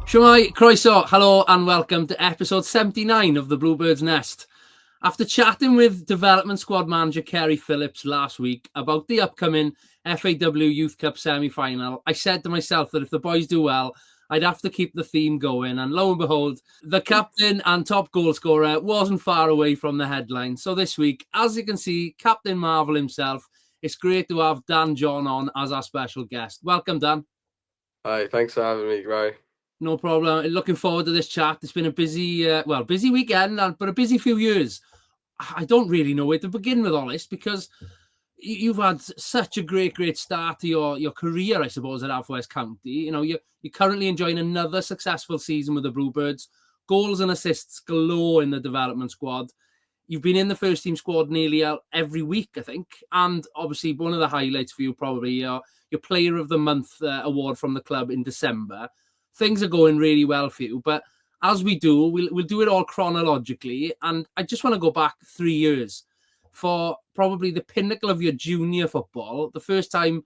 Shwmai, croeso, hello and welcome to episode 79 of the Bluebird's Nest. After chatting with development squad manager Kerry Phillips last week about the upcoming FAW Youth Cup semi-final, I said to myself that if the boys do well, I'd have to keep the theme going. And lo and behold, the captain and top goal scorer wasn't far away from the headline. So this week, as you can see, Captain Marvel himself, it's great to have Dan John on as our special guest. Welcome, Dan. Hi, thanks for having me, Ray. No problem. Looking forward to this chat. It's been a busy, busy weekend, but a busy few years. I don't really know where to begin with all this because you've had such a great start to your career, I suppose, at West County. You know, you're currently enjoying another successful season with the Bluebirds. Goals and assists galore in the development squad. You've been in the first team squad nearly every week, I think. And obviously, one of the highlights for you probably your Player of the Month award from the club in December. Things are going really well for you, but as we do, we'll do it all chronologically. And I just want to go back 3 years for probably the pinnacle of your junior football. The first time,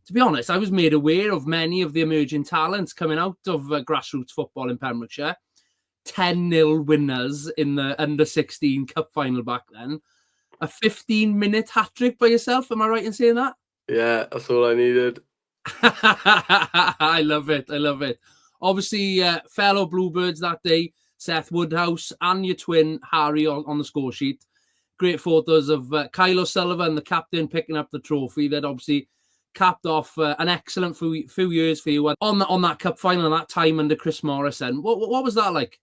to be honest, I was made aware of many of the emerging talents coming out of grassroots football in Pembrokeshire. 10-0 winners in the under-16 cup final back then. A 15-minute hat-trick by yourself, am I right in saying that? Yeah, that's all I needed. I love it. Obviously, fellow Bluebirds that day, Seth Woodhouse and your twin, Harry, on the score sheet. Great photos of Kyle O'Sullivan, the captain, picking up the trophy that obviously capped off an excellent few years for you on that cup final that time under Chris Morrison. What was that like?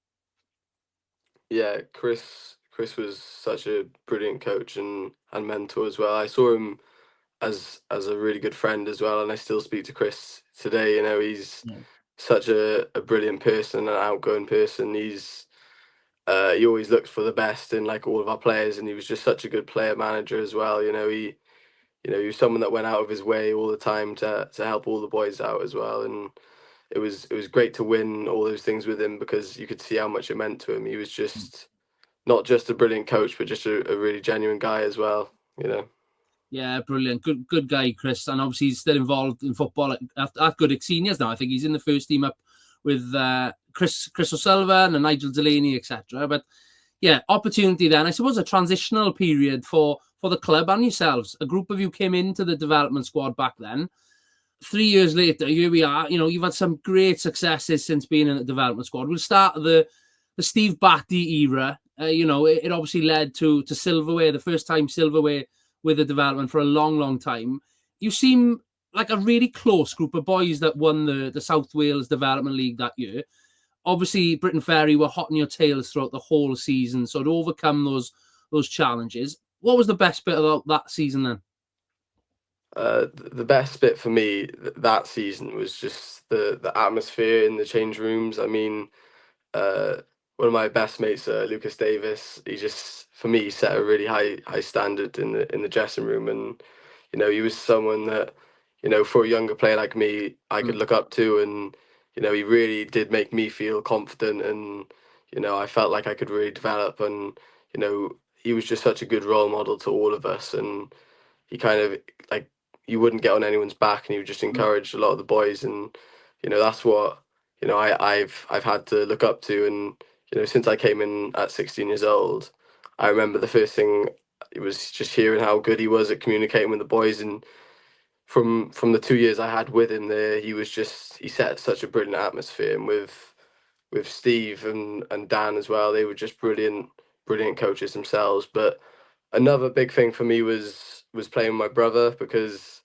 Yeah, Chris was such a brilliant coach and mentor as well. I saw him as a really good friend as well, and I still speak to Chris today. You know, he's such a brilliant person, an outgoing person. He always looks for the best in like all of our players, and he was just such a good player manager as well. He was someone that went out of his way all the time to help all the boys out as well, and it was great to win all those things with him because you could see how much it meant to him. He was just not just a brilliant coach, but just a really genuine guy as well. You know. Yeah, brilliant. Good guy, Chris. And obviously he's still involved in football at Goodwick Seniors now. I think he's in the first team up with Chris O'Sullivan and Nigel Delaney, etc. But yeah, opportunity then. I suppose a transitional period for the club and yourselves. A group of you came into the development squad back then. 3 years later, here we are. You know, you've had some great successes since being in the development squad. We'll start the Steve Batty era. It obviously led to silverware, the first time silverware with the development for a long time. You seem like a really close group of boys that won the South Wales Development League that year. Obviously, Britain Ferry were hot on your tails throughout the whole season, so to overcome those challenges. What was the best bit about that season then? The best bit for me that season was just the atmosphere in the change rooms. I mean, uh, one of my best mates, Lucas Davis, he just for me set a really high standard in the dressing room, and he was someone that for a younger player like me I could look up to, and he really did make me feel confident, and I felt like I could really develop, and he was just such a good role model to all of us, and he kind of like you wouldn't get on anyone's back, and he would just encourage a lot of the boys, and that's what I've had to look up to, and since I came in at 16 years old, I remember the first thing it was just hearing how good he was at communicating with the boys, and from the 2 years I had with him there, he set such a brilliant atmosphere, and with Steve and Dan as well, they were just brilliant coaches themselves. But another big thing for me was playing with my brother, because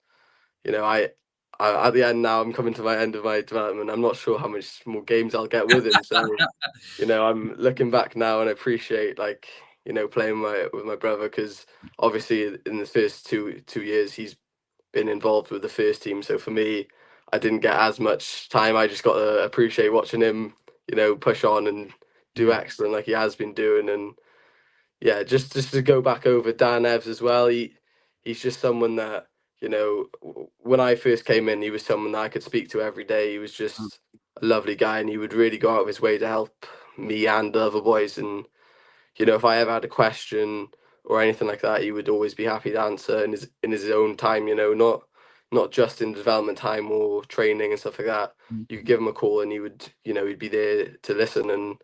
I at the end now, I'm coming to my end of my development. I'm not sure how much more games I'll get with him. So I'm looking back now and I appreciate playing with my brother, because obviously in the first two years he's been involved with the first team. So for me, I didn't get as much time. I just got to appreciate watching him, push on and do excellent like he has been doing. And yeah, just to go back over Dan Evs as well. He's just someone that when I first came in, he was someone that I could speak to every day. He was just a lovely guy, and he would really go out of his way to help me and the other boys. And if I ever had a question or anything like that, he would always be happy to answer in his own time. not just in development time or training and stuff like that. You could give him a call and he would, he'd be there to listen. And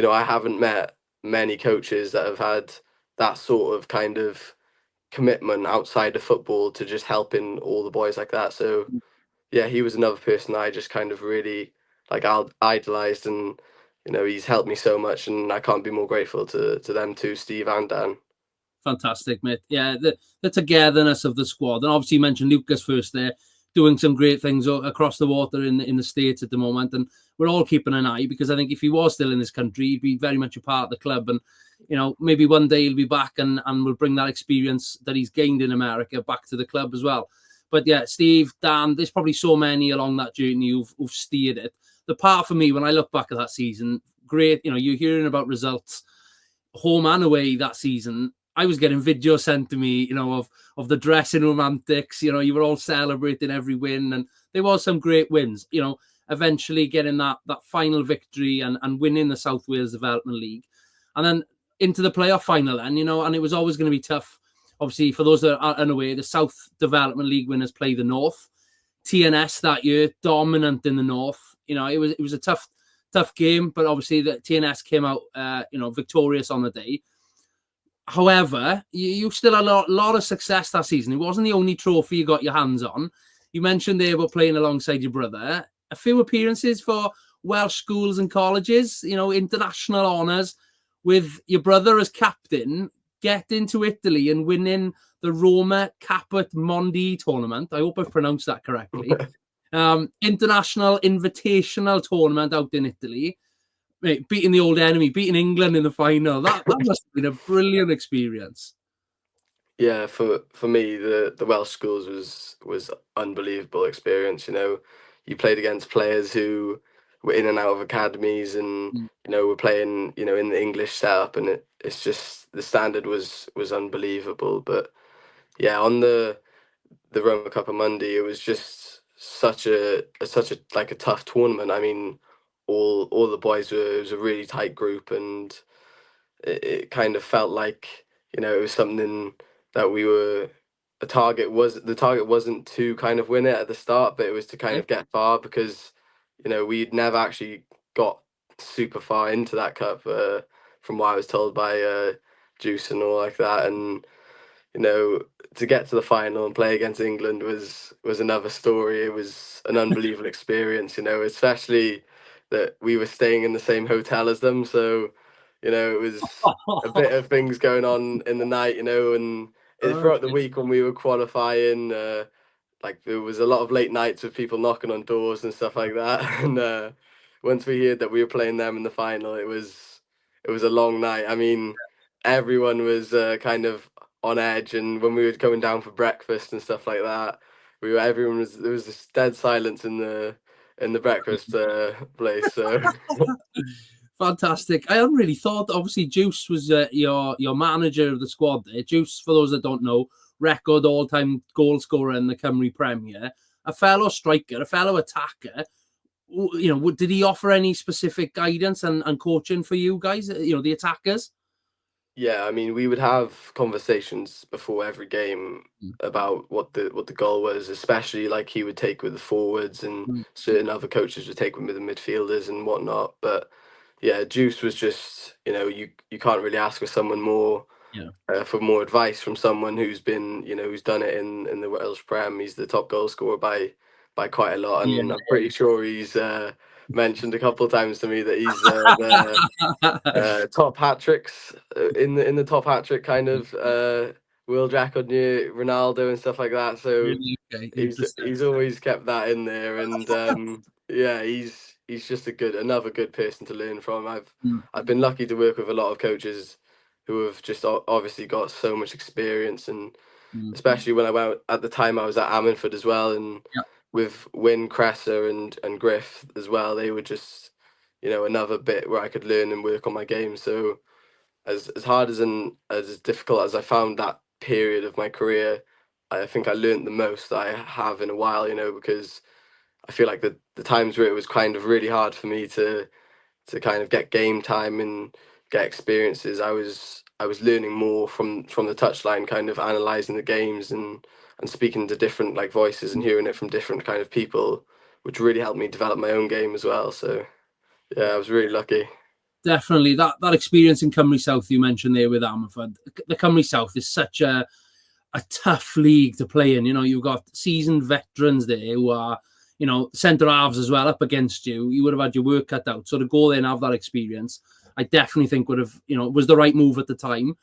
I haven't met many coaches that have had that sort of kind of commitment outside of football to just helping all the boys like that. So yeah, he was another person that I just kind of really like idolized, and he's helped me so much, and I can't be more grateful to them too, Steve and Dan. Fantastic, mate. Yeah, the togetherness of the squad, and obviously you mentioned Lucas first there, doing some great things across the water in the States at the moment, and we're all keeping an eye, because I think if he was still in this country, he'd be very much a part of the club, and maybe one day he'll be back and will bring that experience that he's gained in America back to the club as well. But yeah, Steve, Dan, there's probably so many along that journey who've steered it. The part for me, when I look back at that season, great, you're hearing about results home and away that season. I was getting video sent to me, of the dressing room antics. You were all celebrating every win, and there was some great wins. Eventually getting that final victory and winning the South Wales Development League, and then into the playoff final. And and it was always going to be tough. Obviously, for those that are unaware, the South Development League winners play the North. TNS that year dominant in the North. It was a tough game, but obviously the TNS came out victorious on the day. However, you still had a lot of success that season. It wasn't the only trophy you got your hands on. You mentioned they were playing alongside your brother. A few appearances for Welsh schools and colleges, international honours, with your brother as captain, getting to Italy and winning the Roma Caput Mondi tournament. I hope I've pronounced that correctly. International invitational tournament out in Italy. Mate, beating the old enemy, beating England in the final. That must have been a brilliant experience. Yeah, for me, the Welsh schools was unbelievable experience. You played against players who were in and out of academies, and Mm. were playing in the English setup, and it's just the standard was unbelievable. But yeah, on the Roma Cup of Monday, it was just such a like a tough tournament. I mean, all the boys it was a really tight group, and it kind of felt like it was something that we were the target wasn't to kind of win it at the start, but it was to kind Okay. of get far, because we'd never actually got super far into that cup, from what I was told by Juice and all like that. And you know, to get to the final and play against England was another story. It was an unbelievable experience, especially that we were staying in the same hotel as them. So, it was a bit of things going on in the night, and throughout the Okay. week when we were qualifying, like there was a lot of late nights with people knocking on doors and stuff like that. And once we heard that we were playing them in the final, it was a long night. I mean, everyone was kind of on edge, and when we were going down for breakfast and stuff like that, everyone was there was this dead silence in the breakfast place. So Fantastic. I hadn't really thought. Obviously, Juice was your manager of the squad there. Juice, for those that don't know, record all-time goal scorer in the Cymru Premier, a fellow striker, a fellow attacker. Did he offer any specific guidance and coaching for you guys? The attackers. yeah, I mean, we would have conversations before every game about what the goal was, especially like he would take with the forwards, and Mm. certain other coaches would take with the midfielders and whatnot. But yeah, Juice was just, you can't really ask for someone more, Yeah. for more advice from someone who's been, who's done it in the Welsh Prem. He's the top goal scorer by quite a lot, Yeah. and I'm pretty sure he's mentioned a couple of times to me that he's the top hat tricks, in the top hat trick kind of world record near Ronaldo and stuff like that. So Really? Okay. Interesting. he's always kept that in there, and yeah, he's just another good person to learn from. Mm, I've been lucky to work with a lot of coaches who have just obviously got so much experience, and mm. especially when I went at the time I was at Ammanford as well, and Yeah. with Wyn, Cresser and Griff as well, they were just another bit where I could learn and work on my game. So as hard as difficult as I found that period of my career, I think I learned the most that I have in a while, because I feel like the times where it was kind of really hard for me to kind of get game time and get experiences, I was learning more from the touchline, kind of analysing the games, and and speaking to different like voices and hearing it from different kind of people, which really helped me develop my own game as well. So yeah, I was really lucky. Definitely that experience in Cymru South you mentioned there with Ammerford. The Cymru South is such a tough league to play in. You know, you've got seasoned veterans there who are, you know, centre halves as well up against you. You would have had your work cut out. So to go there and have that experience, I definitely think would have, you know, was the right move at the time.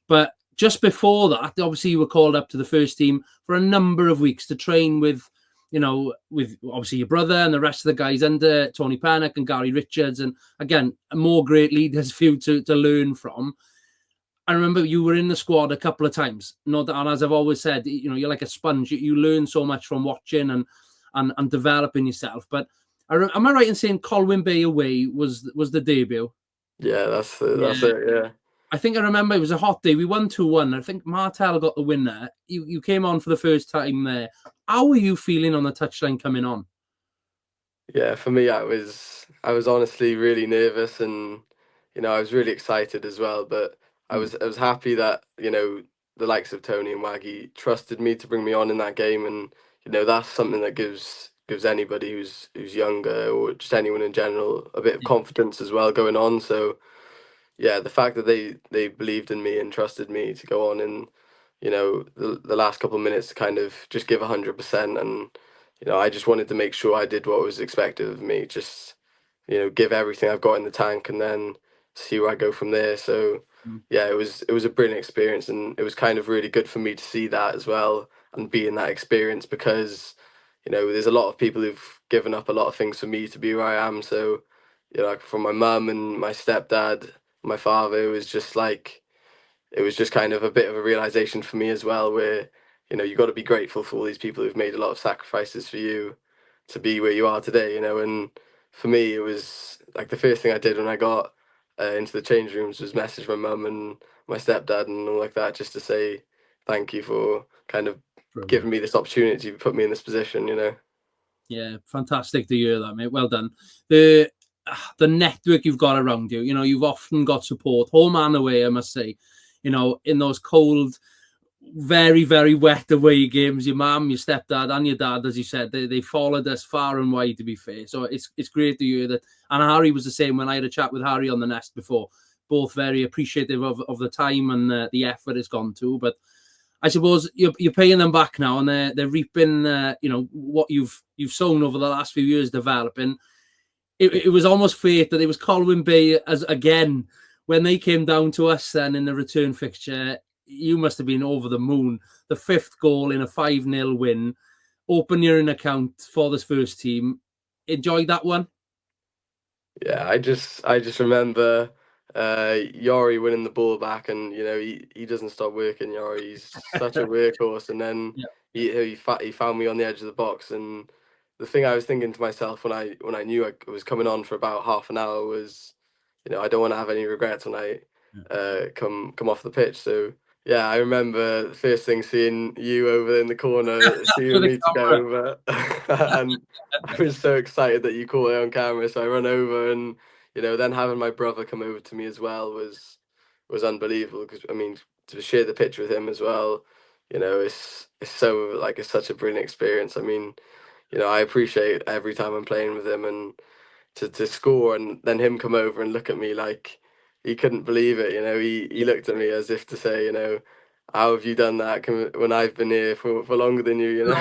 But just before that, obviously you were called up to the first team for a number of weeks to train with, you know, with obviously your brother and the rest of the guys under Tony Pennock and Gary Richards. And again, more great leaders for you to learn from. I remember you were in the squad a couple of times. And as I've always said, you know, you're like a sponge. You learn so much from watching and developing yourself. But am I right in saying Colwyn Bay away was the debut? Yeah, that's it. Yeah. I think I remember it was a hot day. We won 2-1. I think Martel got the winner. You came on for the first time there. How were you feeling on the touchline coming on? Yeah, for me, I was honestly really nervous, and I was really excited as well. But I was happy that the likes of Tony and Waggy trusted me to bring me on in that game, and that's something that gives anybody who's younger, or just anyone in general, a bit of confidence as well going on. So yeah, the fact that they believed in me and trusted me to go on in, the last couple of minutes to kind of just give 100%, and I just wanted to make sure I did what was expected of me, just give everything I've got in the tank, and then see where I go from there. So Mm. yeah, it was a brilliant experience, and it was kind of really good for me to see that as well and be in that experience, because there's a lot of people who've given up a lot of things for me to be where I am. So like from my mum and my stepdad, my father, it was just kind of a bit of a realization for me as well, where you got to be grateful for all these people who've made a lot of sacrifices for you to be where you are today. And for me, it was like the first thing I did when I got into the change rooms was message my mum and my stepdad and all like that, just to say thank you for kind of Brilliant. giving me this opportunity, put me in this position. Yeah, fantastic to hear that, mate. Well done. The network you've got around you, you've often got support, home and away, I must say. In those cold, very, very wet away games, your mum, your stepdad, and your dad, as you said, they followed us far and wide, to be fair. So it's great to hear that. And Harry was the same when I had a chat with Harry on the Nest before. Both very appreciative of the time and the effort it's gone to. But I suppose you're paying them back now, and they're reaping, what you've sown over the last few years developing. It was almost fate that it was Colwyn Bay as again when they came down to us then in the return fixture. You must have been over the moon. The fifth goal in a 5-0 win. Open your account for this first team. Enjoyed that one? Yeah, I just remember Yori winning the ball back, and he doesn't stop working. Yori, he's such a workhorse, and then Yeah. he found me on the edge of the box, and the thing I was thinking to myself when I knew I was coming on for about half an hour was, I don't want to have any regrets when I come off the pitch. So yeah, I remember the first thing seeing you over in the corner, For seeing the me to go camera. over, and I was so excited that you caught it on camera. So I run over, and then having my brother come over to me as well was unbelievable, because I mean, to share the pitch with him as well, it's such a brilliant experience. I mean, I appreciate every time I'm playing with him, and to score and then him come over and look at me like he couldn't believe it. He looked at me as if to say, how have you done that when I've been here for longer than you.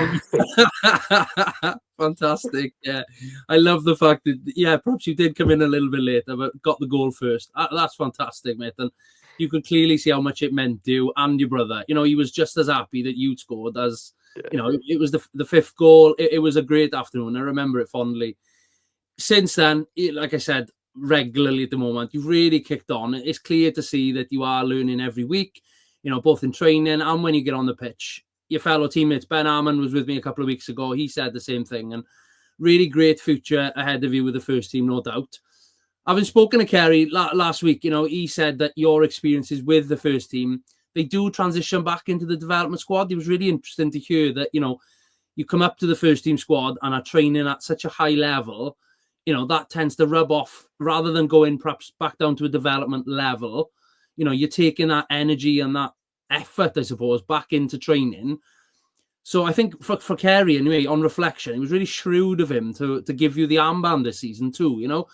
Fantastic. Yeah. I love the fact that, yeah, perhaps you did come in a little bit later, but got the goal first. That's fantastic, mate. And you could clearly see how much it meant to you and your brother. He was just as happy that you'd scored as, Yeah. it was the fifth goal. It was a great afternoon. I remember it fondly. Since then, like I said, regularly at the moment, you've really kicked on. It's clear to see that you are learning every week, both in training and when you get on the pitch. Your fellow teammates, Ben Armand was with me a couple of weeks ago. He said the same thing, and really great future ahead of you with the first team, no doubt. Having spoken to Kerry last week, he said that your experiences with the first team, they do transition back into the development squad. It was really interesting to hear that, you come up to the first team squad and are training at such a high level, that tends to rub off rather than going perhaps back down to a development level. You're taking that energy and that effort, I suppose, back into training. So I think for Kerry, anyway, on reflection, it was really shrewd of him to give you the armband this season too. You know,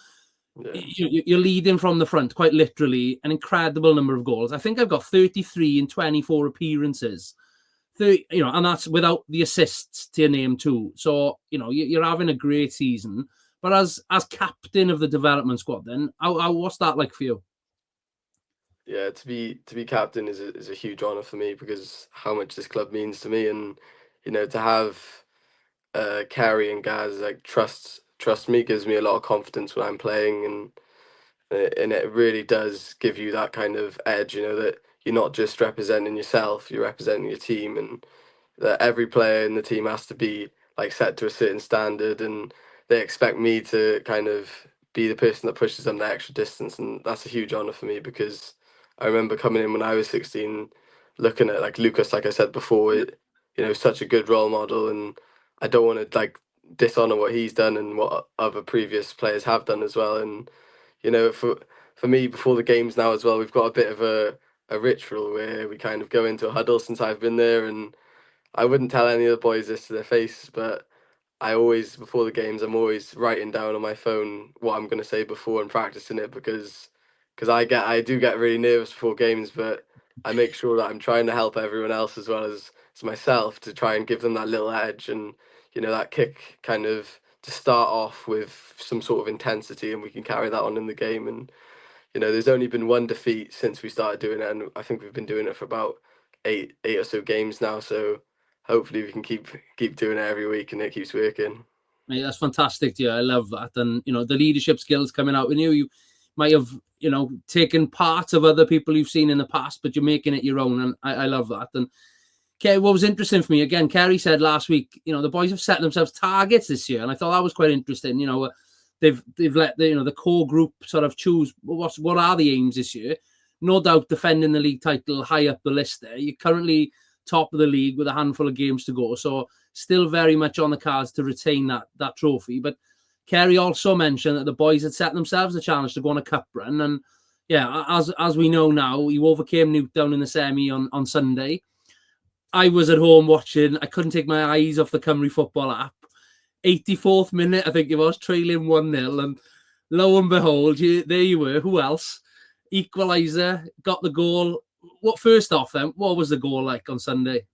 Yeah, you're leading from the front, quite literally, an incredible number of goals. I think I've got 33 in 24 appearances. 30, you know, and that's without the assists to your name too. So you're having a great season. But as captain of the development squad, then what's that like for you? yeah. To be captain is a huge honor for me because how much this club means to me, and to have Carrie and Gaz like trust me gives me a lot of confidence when I'm playing, and it really does give you that kind of edge. That you're not just representing yourself, you're representing your team, and that every player in the team has to be like set to a certain standard, and they expect me to kind of be the person that pushes them the extra distance, and that's a huge honor for me because I remember coming in when I was 16, looking at like Lucas, like I said before, such a good role model, and I don't want to like dishonor what he's done and what other previous players have done as well, and for me before the games now as well, we've got a bit of a ritual where we kind of go into a huddle since I've been there, and I wouldn't tell any of the boys this to their face, but I always, before the games, I'm always writing down on my phone what I'm going to say before and practicing it because I do get really nervous before games, but I make sure that I'm trying to help everyone else as well as myself to try and give them that little edge and that kick kind of to start off with some sort of intensity, and we can carry that on in the game. And there's only been one defeat since we started doing it, and I think we've been doing it for about eight or so games now. So hopefully we can keep doing it every week, and it keeps working. Mate, that's fantastic. Yeah, I love that. And the leadership skills coming out in you. You might have taken part of other people you've seen in the past, but you're making it your own. And I love that. And okay, what was interesting for me again, Kerry said last week, the boys have set themselves targets this year, and I thought that was quite interesting. They've let the core group sort of choose what are the aims this year. No doubt defending the league title high up the list there. You're currently top of the league with a handful of games to go, so still very much on the cards to retain that trophy. But Kerry also mentioned that the boys had set themselves the challenge to go on a cup run, and yeah, as we know now, you overcame Newtown in the semi on Sunday. I was at home watching. I couldn't take my eyes off the Cymru football app. 84th minute, I think it was, trailing 1-0. And lo and behold, there you were. Who else? Equaliser, got the goal. First off, then, what was the goal like on Sunday?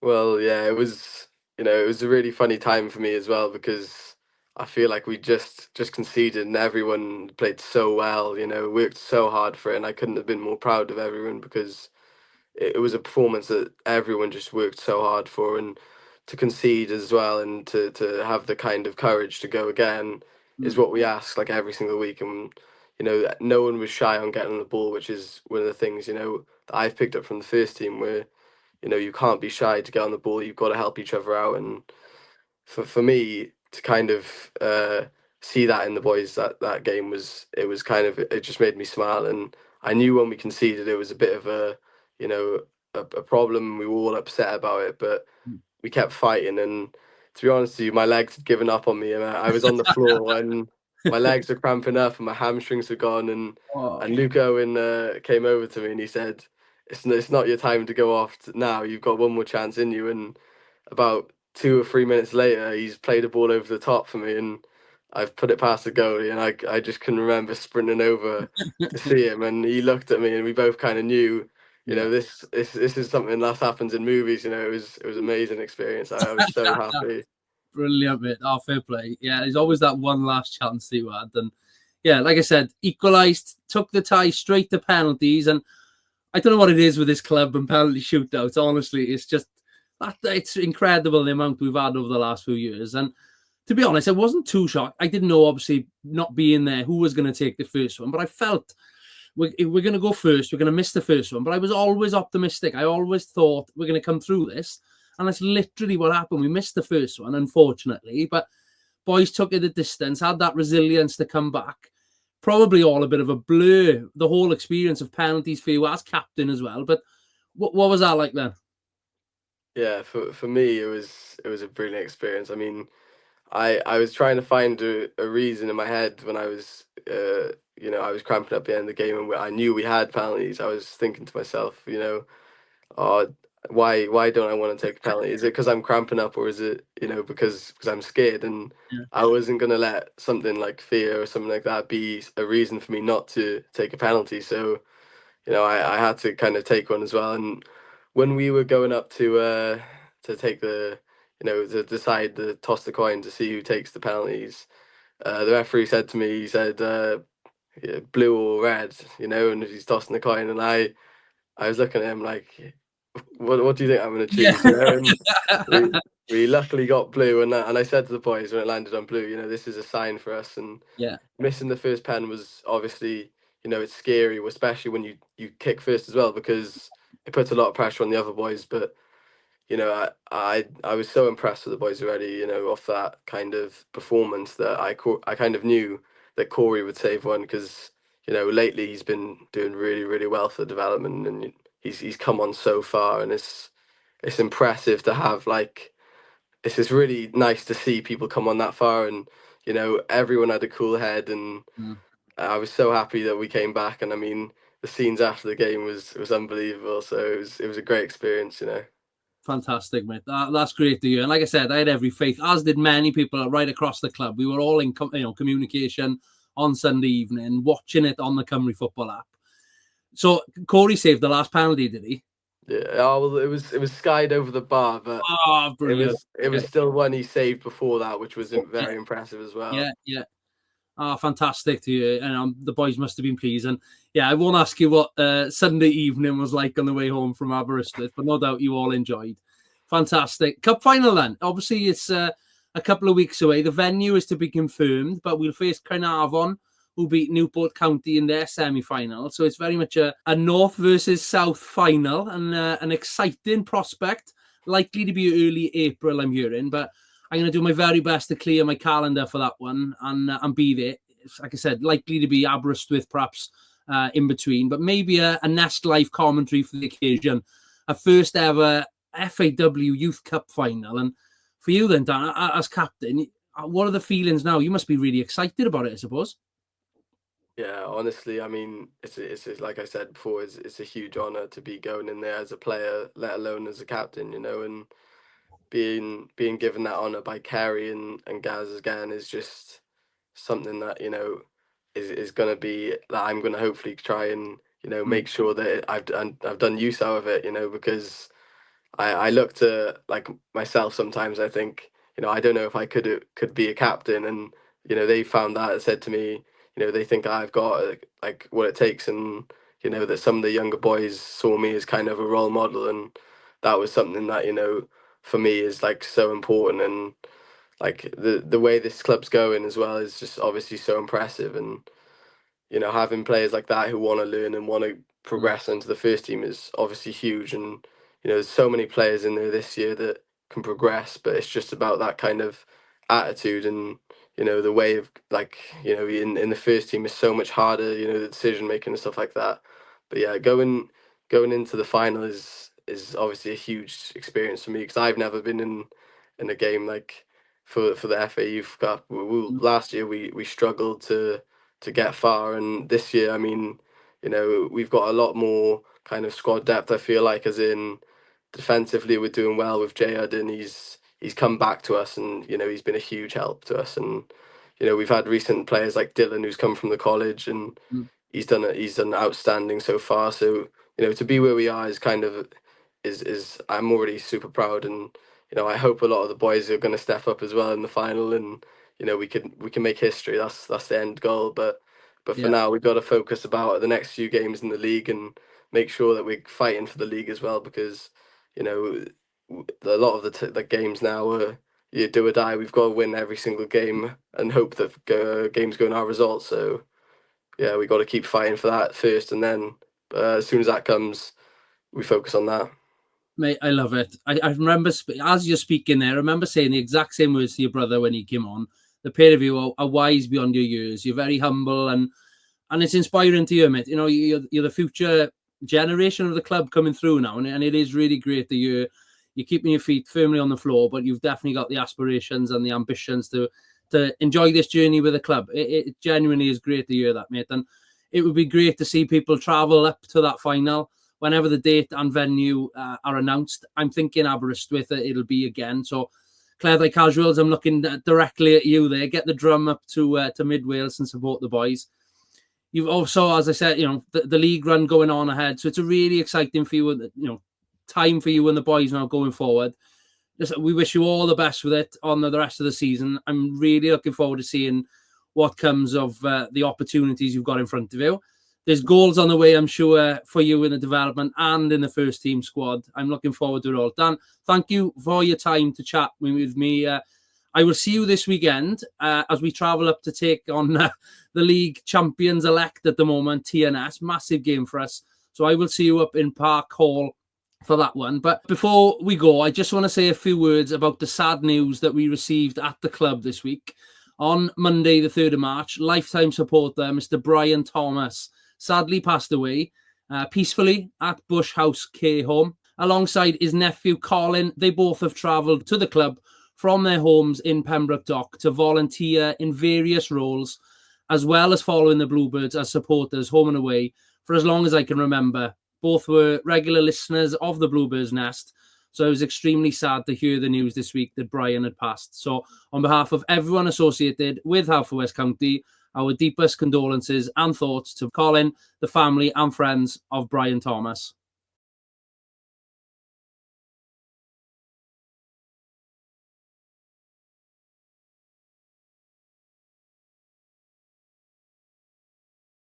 Well, yeah, it was a really funny time for me as well because I feel like we just conceded and everyone played so well, worked so hard for it, and I couldn't have been more proud of everyone because it was a performance that everyone just worked so hard for, and to concede as well and to have the kind of courage to go again is Mm. what we ask like every single week. And no one was shy on getting on the ball, which is one of the things that I've picked up from the first team, where you can't be shy to get on the ball, you've got to help each other out. And for me to kind of see that in the boys, that game was kind of, it just made me smile. And I knew when we conceded it was a bit of you know a problem. We were all upset about it, but we kept fighting. And to be honest with you, my legs had given up on me, and I was on the floor, and my legs were cramping up, and my hamstrings were gone. And Oh, Luke Owen came over to me, and he said, it's not your time to go off now. You've got one more chance in you." And about 2 or 3 minutes later, he's played a ball over the top for me, and I've put it past the goalie, and I just can remember sprinting over to see him, and he looked at me, and we both kind of knew, yeah. this is something that happens in movies. It was amazing experience. I was so happy. Brilliant, mate. Oh, fair play. Yeah, there's always that one last chance that you had. And yeah, like I said, equalised, took the tie straight to penalties. And I don't know what it is with this club and penalty shootouts. Honestly, it's just it's incredible the amount we've had over the last few years. And to be honest, I wasn't too shocked. I didn't know, obviously, not being there, who was going to take the first one. But I felt we're going to go first. We're going to miss the first one. But I was always optimistic. I always thought we're going to come through this. And that's literally what happened. We missed the first one, unfortunately. But boys took it the distance, had that resilience to come back. Probably all a bit of a blur, the whole experience of penalties for you as captain as well. But what was that like then? Yeah, for me, it was a brilliant experience. I mean, I was trying to find a reason in my head when I was I was cramping up the end of the game, and I knew we had penalties. I was thinking to myself, oh, why don't I want to take a penalty? Is it because I'm cramping up, or is it, because I'm scared? And Yeah. I wasn't gonna let something like fear or something like that be a reason for me not to take a penalty. So I had to kind of take one as well. And when we were going up to take to decide to toss the coin to see who takes the penalties, the referee said to me, he said, yeah, blue or red, and he's tossing the coin, and I was looking at him like, what do you think I'm going to choose? And we luckily got blue, and I said to the boys when it landed on blue, this is a sign for us. And Yeah. missing the first pen was obviously, it's scary, especially when you kick first as well, because it puts a lot of pressure on the other boys. But I was so impressed with the boys already, off that kind of performance, that I kind of knew that Corey would save one, because lately he's been doing really, really well for development, and he's come on so far, and it's impressive to have, like, it's just really nice to see people come on that far. And everyone had a cool head, and Mm. I was so happy that we came back. And I mean, the scenes after the game was unbelievable, so it was a great experience. Fantastic, mate. That's great to hear. And like I said, I had every faith, as did many people right across the club. We were all in communication on Sunday evening, watching it on the Cymru football app. So Corey saved the last penalty, did he? Yeah, oh, well, it was skied over the bar, but Oh, it brilliant. was it Yeah, was still one he saved before that, which was yeah, very impressive as well. yeah, yeah. Oh, fantastic to hear. And the boys must have been pleased. And yeah, I won't ask you what Sunday evening was like on the way home from Aberystwyth, but no doubt you all enjoyed. Fantastic. Cup final then. Obviously, it's a couple of weeks away. The venue is to be confirmed, but we'll face Carnarvon, who beat Newport County in their semi-final. So it's very much a North versus South final, and an exciting prospect. Likely to be early April, I'm hearing, but I'm going to do my very best to clear my calendar for that one and be there. Like I said, likely to be Aberystwyth perhaps in between, but maybe a Nest Live commentary for the occasion. A first ever FAW Youth Cup final. And for you then, Dan, as captain, what are the feelings now? You must be really excited about it, I suppose. Yeah, honestly, I mean, it's like I said before, it's a huge honor to be going in there as a player, let alone as a captain, and being given that honor by Kerry and Gaz again is just something that is going to be, that I'm going to hopefully try and Mm, make sure that I've done use out of it, because I look to, like, myself sometimes. I think, I don't know if I could be a captain, and they found that and said to me, they think I've got, like, what it takes, and that some of the younger boys saw me as kind of a role model, and that was something that for me is, like, so important. And like, the way this club's going as well is just obviously so impressive. And having players like that who want to learn and want to mm, progress into the first team is obviously huge. And there's so many players in there this year that can progress, but it's just about that kind of attitude. And the way of, like, in the first team is so much harder, the decision making and stuff like that. But yeah, going into the final is obviously a huge experience for me, because I've never been in a game, like, for the FA Youth Cup. mm, Last year we struggled to get far, and this year, I mean, we've got a lot more kind of squad depth. I feel like, as in, defensively we're doing well with Jayad, and he's come back to us, and he's been a huge help to us. And we've had recent players like Dylan, who's come from the college, and mm. he's done outstanding so far. So to be where we are is kind of, is I'm already super proud. And I hope a lot of the boys are going to step up as well in the final, and we can make history. That's the end goal. But for Yeah. now, we've got to focus about the next few games in the league, and make sure that we're fighting for the league as well, because a lot of the games now are, you do or die. We've got to win every single game and hope that games go in our results. So yeah, we got to keep fighting for that first, and then as soon as that comes, we focus on that. Mate, I love it. I remember, as you're speaking there, I remember saying the exact same words to your brother when he came on. The pair of you are wise beyond your years. You're very humble, and it's inspiring to hear, mate. You're the future generation of the club coming through now, and it is really great that you're keeping your feet firmly on the floor, but you've definitely got the aspirations and the ambitions to enjoy this journey with the club. It genuinely is great to hear that, mate. And it would be great to see people travel up to that final. whenever the date and venue are announced. I'm thinking Aberystwyth it'll be again. So Cleddau Casuals, I'm looking directly at you there. Get the drum up to Mid Wales and support the boys. You've also, as I said, the league run going on ahead. So it's a really exciting for you, time for you and the boys now going forward. We wish you all the best with it on the rest of the season. I'm really looking forward to seeing what comes of the opportunities you've got in front of you. There's goals on the way, I'm sure, for you in the development and in the first team squad. I'm looking forward to it all. Dan, thank you for your time to chat with me. I will see you this weekend as we travel up to take on the league champions-elect at the moment, TNS. Massive game for us. So I will see you up in Park Hall for that one. But before we go, I just want to say a few words about the sad news that we received at the club this week. On Monday, the 3rd of March, lifetime supporter Mr. Brian Thomas sadly passed away peacefully at Bush House Care Home. Alongside his nephew Colin, they both have travelled to the club from their homes in Pembroke Dock to volunteer in various roles, as well as following the Bluebirds as supporters home and away for as long as I can remember. Both were regular listeners of the Bluebirds Nest, so I was extremely sad to hear the news this week that Brian had passed. So on behalf of everyone associated with Haverfordwest County, our deepest condolences and thoughts to Colin, the family and friends of Brian Thomas.